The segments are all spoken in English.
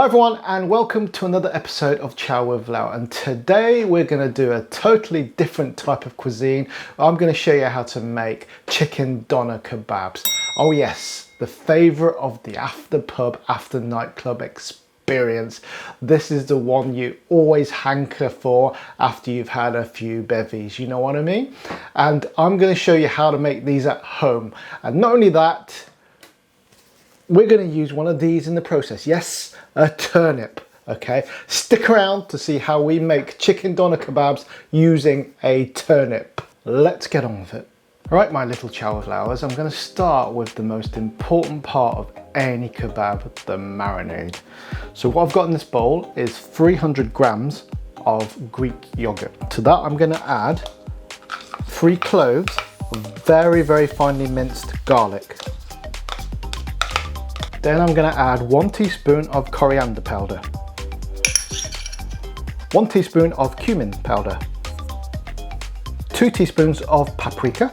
Hi everyone, and welcome to another episode of Chow with Lau, and today we're going to do a totally different type of cuisine. I'm going to show you how to make chicken doner kebabs. Oh yes, the favourite of the after pub, after nightclub experience. This is the one you always hanker for after you've had a few bevies, you know what I mean? And I'm going to show you how to make these at home. And not only that, we're going to use one of these in the process. Yes, a turnip. Okay, stick around to see how we make chicken doner kebabs using a turnip. Let's get on with it. All right, my little chow flowers, I'm going to start with the most important part of any kebab, the marinade. So what I've got in this bowl is 300 grams of Greek yogurt. To that I'm going to add 3 cloves of very, very finely minced garlic. Then I'm going to add 1 teaspoon of coriander powder, 1 teaspoon of cumin powder, 2 teaspoons of paprika,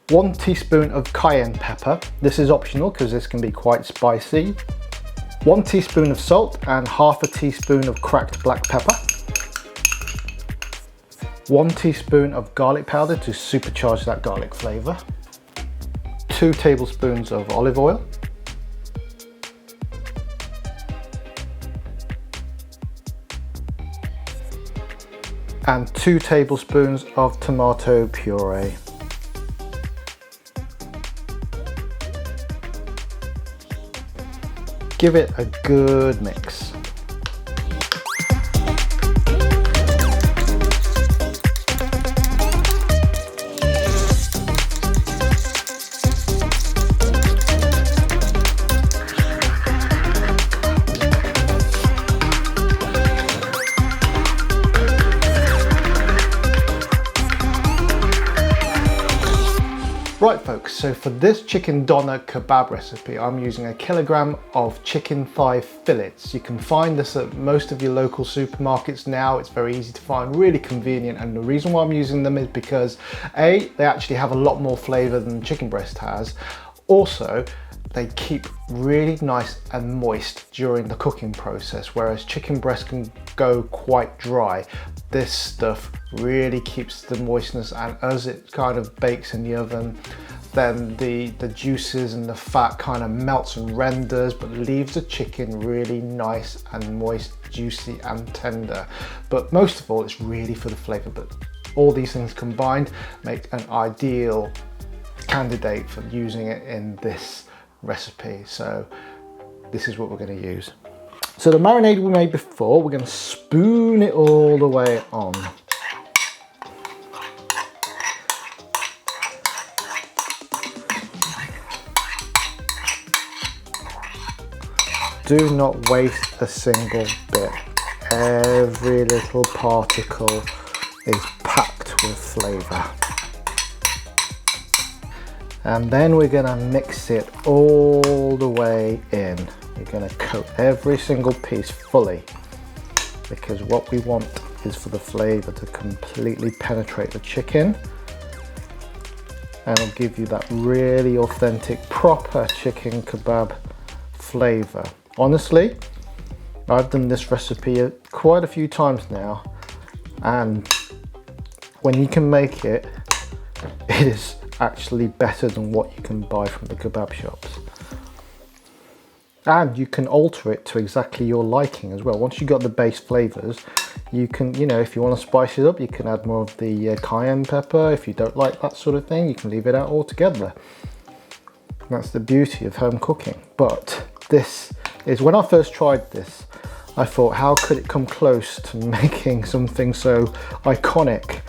1 teaspoon of cayenne pepper. This is optional because this can be quite spicy. 1 teaspoon of salt and half a teaspoon of cracked black pepper. 1 teaspoon of garlic powder to supercharge that garlic flavour. 2 tablespoons of olive oil, and 2 tablespoons of tomato puree. Give it a good mix. Right folks, so for this chicken doner kebab recipe, I'm using 1 kilogram of chicken thigh fillets. You can find this at most of your local supermarkets now. It's very easy to find, really convenient, and the reason why I'm using them is because A, they actually have a lot more flavour than chicken breast has. Also, they keep really nice and moist during the cooking process, whereas chicken breast can go quite dry. This stuff really keeps the moistness, and as it kind of bakes in the oven, then the juices and the fat kind of melts and renders, but leaves the chicken really nice and moist, juicy and tender. But most of all, it's really for the flavour. But all these things combined make an ideal candidate for using it in this recipe. So this is what we're going to use. So the marinade we made before, we're going to spoon it all the way on. Do not waste a single bit. Every little particle is packed with flavour. And then we're going to mix it all the way in. We're going to coat every single piece fully, because what we want is for the flavour to completely penetrate the chicken, and it'll give you that really authentic, proper chicken kebab flavour. Honestly, I've done this recipe quite a few times now, and when you can make it, it is actually better than what you can buy from the kebab shops. And you can alter it to exactly your liking as well. Once you've got the base flavours, you can, if you want to spice it up, you can add more of the cayenne pepper. If you don't like that sort of thing, you can leave it out altogether. That's the beauty of home cooking. But this is, when I first tried this, I thought, how could it come close to making something so iconic?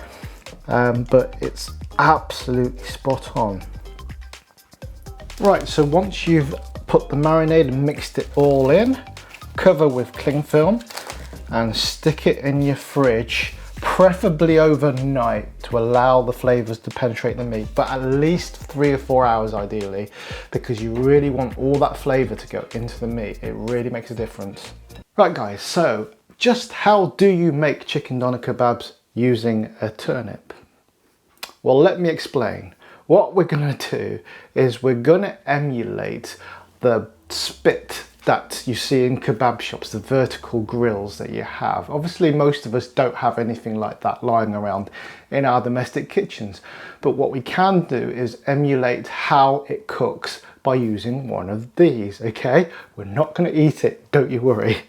But it's absolutely spot on. Right, so once you've put the marinade and mixed it all in, cover with cling film and stick it in your fridge, preferably overnight, to allow the flavours to penetrate the meat, but at least 3 or 4 hours ideally, because you really want all that flavour to go into the meat. It really makes a difference. Right guys, so just how do you make chicken doner kebabs using a turnip? Well, let me explain. What we're going to do is we're going to emulate the spit that you see in kebab shops, the vertical grills that you have. Obviously most of us don't have anything like that lying around in our domestic kitchens, but what we can do is emulate how it cooks by using one of these. Okay, we're not going to eat it, don't you worry.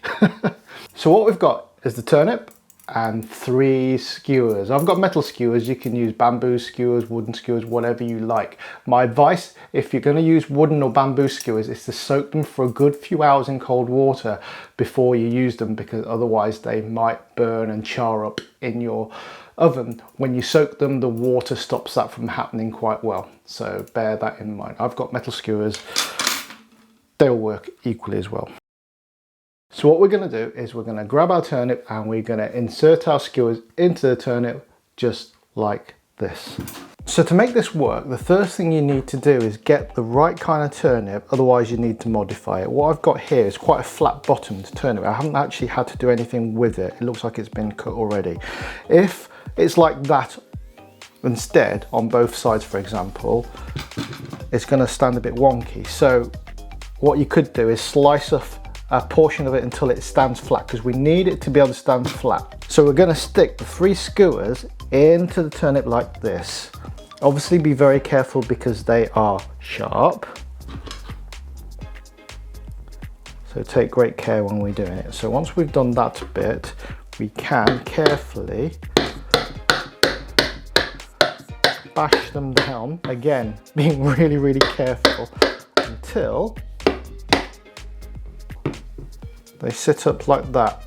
So what we've got is the turnip and 3 skewers. I've got metal skewers. You can use bamboo skewers, wooden skewers, whatever you like. My advice, if you're going to use wooden or bamboo skewers, is to soak them for a good few hours in cold water before you use them, because otherwise they might burn and char up in your oven. When you soak them, the water stops that from happening quite well, so bear that in mind. I've got metal skewers, they'll work equally as well. So what we're going to do is we're going to grab our turnip and we're going to insert our skewers into the turnip just like this. So to make this work, the first thing you need to do is get the right kind of turnip, otherwise you need to modify it. What I've got here is quite a flat bottomed turnip. I haven't actually had to do anything with it. It looks like it's been cut already. If it's like that instead on both sides, for example, it's going to stand a bit wonky. So what you could do is slice off a portion of it until it stands flat, because we need it to be able to stand flat. So we're going to stick the 3 skewers into the turnip like this. Obviously be very careful because they are sharp, so take great care when we're doing it. So once we've done that bit, we can carefully bash them down, again being really careful, until they sit up like that.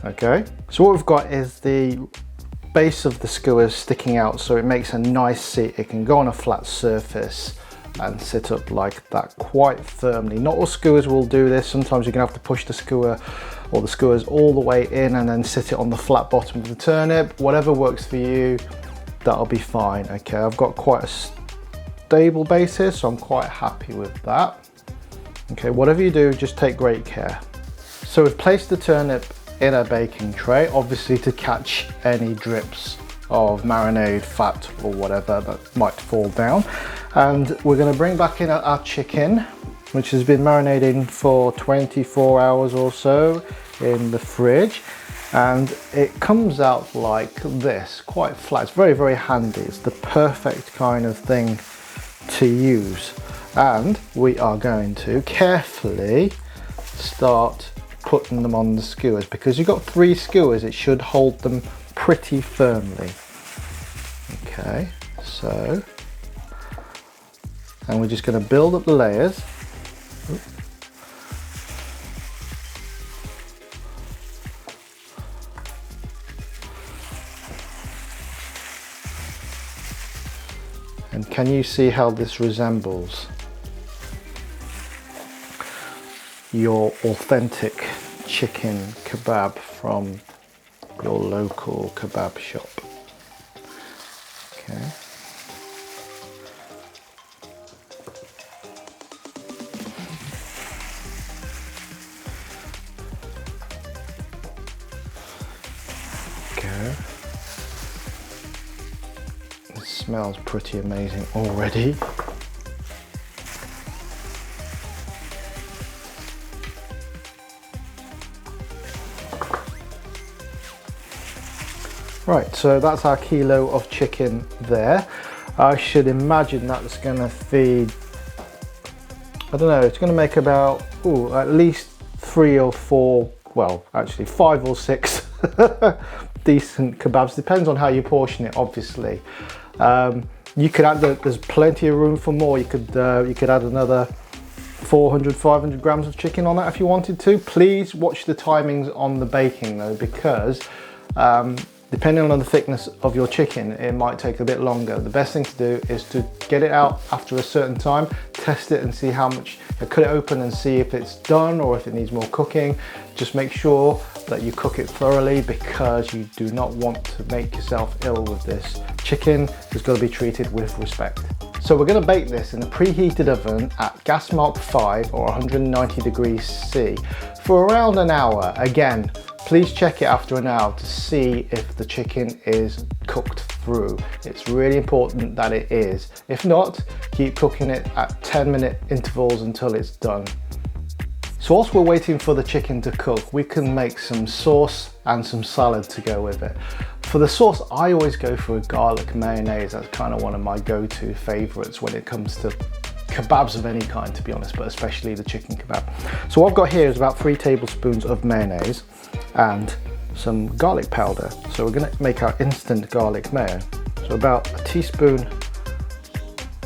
Okay, so what we've got is the base of the skewers sticking out, so it makes a nice seat. It can go on a flat surface and sit up like that quite firmly. Not all skewers will do this. Sometimes you're gonna have to push the skewer or the skewers all the way in and then sit it on the flat bottom of the turnip. Whatever works for you, that'll be fine. Okay, I've got quite a stable base here, so I'm quite happy with that. Okay, whatever you do, just take great care. So we've placed the turnip in a baking tray, obviously to catch any drips of marinade, fat or whatever that might fall down. And we're going to bring back in our chicken, which has been marinating for 24 hours or so in the fridge. And it comes out like this, quite flat. It's very handy. It's the perfect kind of thing to use. And we are going to carefully start putting them on the skewers. Because you've got 3 skewers, it should hold them pretty firmly. Okay, so, and we're just going to build up the layers. And can you see how this resembles your authentic chicken kebab from your local kebab shop? Okay. Okay. It smells pretty amazing already. Right, so that's our kilo of chicken there. I should imagine that's going to feed, I don't know, it's going to make about at least 3 or 4, well actually 5 or 6 decent kebabs. Depends on how you portion it, obviously. You could add, there's plenty of room for more. You could add another 400-500 grams of chicken on that if you wanted to. Please watch the timings on the baking though, because depending on the thickness of your chicken, it might take a bit longer. The best thing to do is to get it out after a certain time, test it and see how much, cut it open and see if it's done or if it needs more cooking. Just make sure that you cook it thoroughly, because you do not want to make yourself ill with this. Chicken has got to be treated with respect. So we're going to bake this in a preheated oven at gas mark 5 or 190 degrees C for around an hour. Again, Please check it after an hour to see if the chicken is cooked through. It's really important that it is. If not, keep cooking it at 10-minute intervals until it's done. So whilst we're waiting for the chicken to cook, we can make some sauce and some salad to go with it. For the sauce, I always go for a garlic mayonnaise. That's kind of one of my go-to favorites when it comes to kebabs of any kind, to be honest, but especially the chicken kebab. So what I've got here is about 3 tablespoons of mayonnaise and some garlic powder. So we're going to make our instant garlic mayo. So about a teaspoon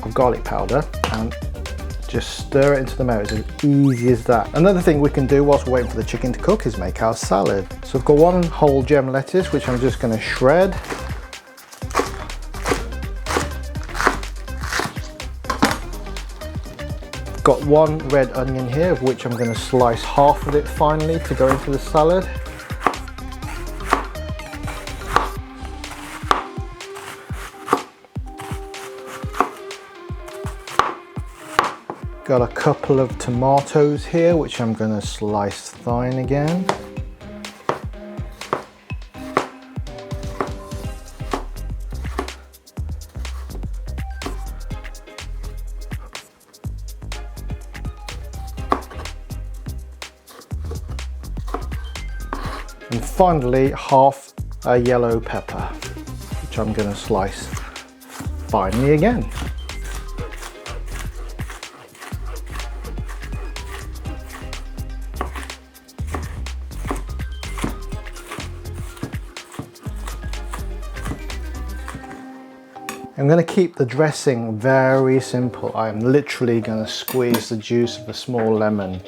of garlic powder, and just stir it into the mayo. It's as easy as that. Another thing we can do whilst we're waiting for the chicken to cook is make our salad. So I've got 1 whole gem lettuce, which I'm just going to shred. Got 1 red onion here, of which I'm going to slice half of it finally to go into the salad. Got a couple of tomatoes here, which I'm going to slice fine again. And finally, half a yellow pepper, which I'm going to slice finely again. I'm going to keep the dressing very simple. I'm literally going to squeeze the juice of a small lemon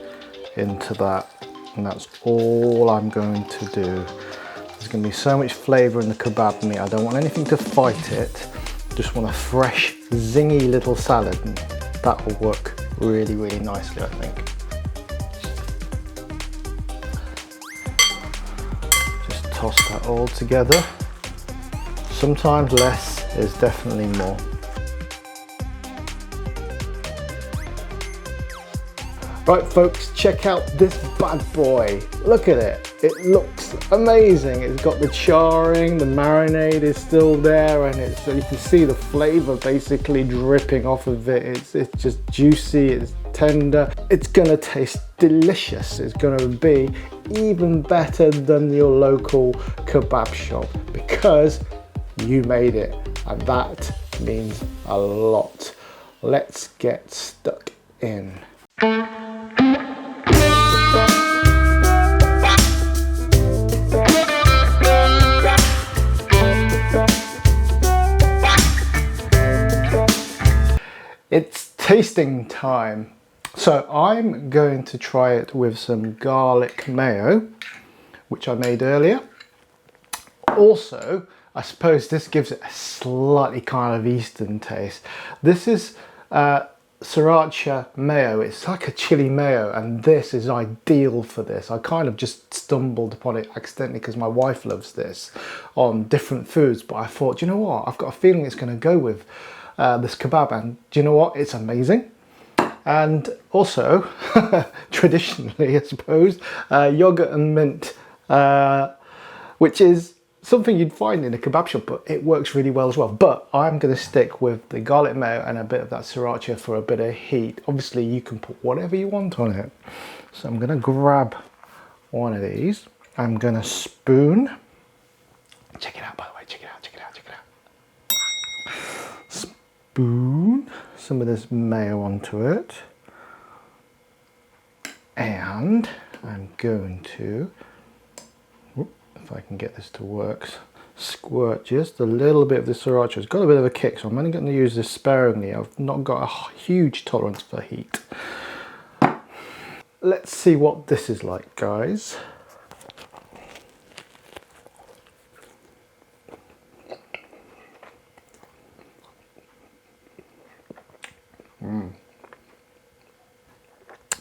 into that, and that's all I'm going to do. There's going to be so much flavour in the kebab meat. I don't want anything to fight it. Just want a fresh, zingy little salad, and that will work really, really nicely, I think. Just toss that all together. Sometimes less is definitely more. Right folks, check out this bad boy. Look at it. It looks amazing. It's got the charring, the marinade is still there, and it's, you can see the flavour basically dripping off of it. It's just juicy, it's tender. It's gonna taste delicious. It's gonna be even better than your local kebab shop because you made it, and that means a lot. Let's get stuck in. It's tasting time. So I'm going to try it with some garlic mayo, which I made earlier. Also, I suppose this gives it a slightly kind of Eastern taste. This is sriracha mayo. It's like a chili mayo, and this is ideal for this. I kind of just stumbled upon it accidentally because my wife loves this on different foods, but I thought, you know what, I've got a feeling it's going to go with this kebab, and do you know what, it's amazing. And also, traditionally I suppose, yoghurt and mint, which is something you'd find in a kebab shop, but it works really well as well. But I'm going to stick with the garlic mayo and a bit of that sriracha for a bit of heat. Obviously you can put whatever you want on it. So I'm going to grab one of these. I'm going to spoon. Check it out, by the way, check it out, check it out, check it out. Spoon some of this mayo onto it. And I'm going to, if I can get this to work, squirt just a little bit of the sriracha. It's got a bit of a kick, so I'm only going to use this sparingly. I've not got a huge tolerance for heat. Let's see what this is like, guys.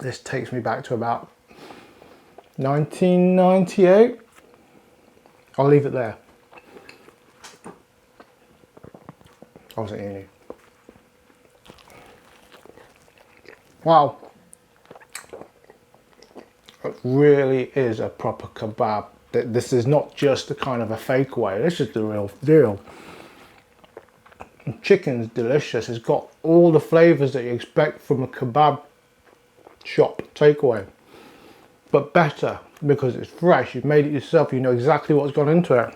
This takes me back to about 1998. I'll leave it there. I was at uni. Wow. It really is a proper kebab. This is not just a kind of a fake way. This is the real deal. The chicken's delicious. It's got all the flavors that you expect from a kebab shop takeaway, but better because it's fresh. You've made it yourself. You know exactly what's gone into it.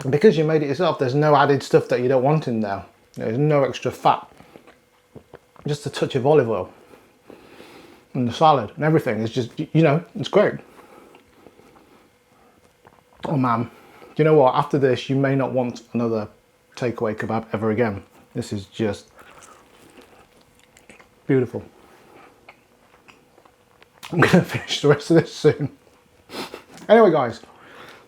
And because you made it yourself, there's no added stuff that you don't want in there. There's no extra fat. Just a touch of olive oil. And the salad and everything is just, you know, it's great. Oh man, you know what? After this, you may not want another takeaway kebab ever again. This is just beautiful. I'm gonna finish the rest of this soon. Anyway guys,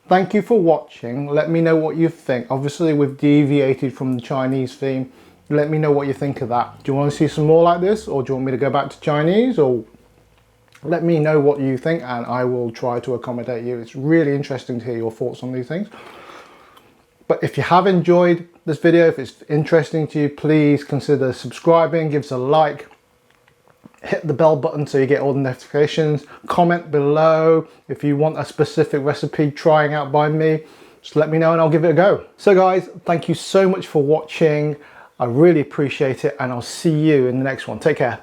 thank you for watching. Let me know what you think. Obviously we've deviated from the Chinese theme. Let me know what you think of that. Do you want to see some more like this, or do you want me to go back to Chinese? Or let me know what you think and I will try to accommodate you. It's really interesting to hear your thoughts on these things. But if you have enjoyed this video, if it's interesting to you, please consider subscribing, give us a like, hit the bell button so you get all the notifications. Comment below if you want a specific recipe trying out by me. Just let me know and I'll give it a go. So guys, thank you so much for watching. I really appreciate it and I'll see you in the next one. Take care.